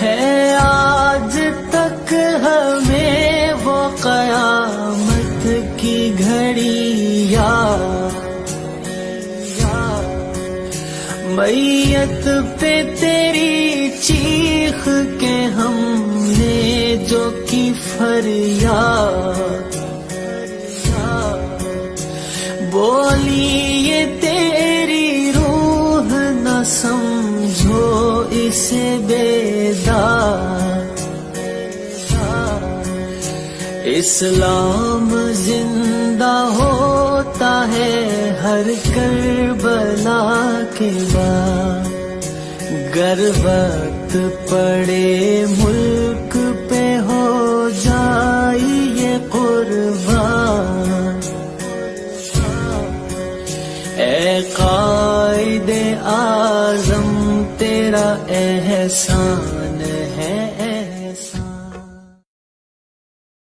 ہے آج تک ہمیں وہ قیامت کی گھڑی یاد، میت پہ تیری چیخ کے ہم نے جو کی فریاد، بولی یہ تیری روح نہ سمجھو اسے بیدار، اسلام زندہ ہوتا ہے ہر کربلا کے بعد، گر وقت پڑے ملک پہ ہو جائیے قربان، اے قائد اعظم تیرا احسان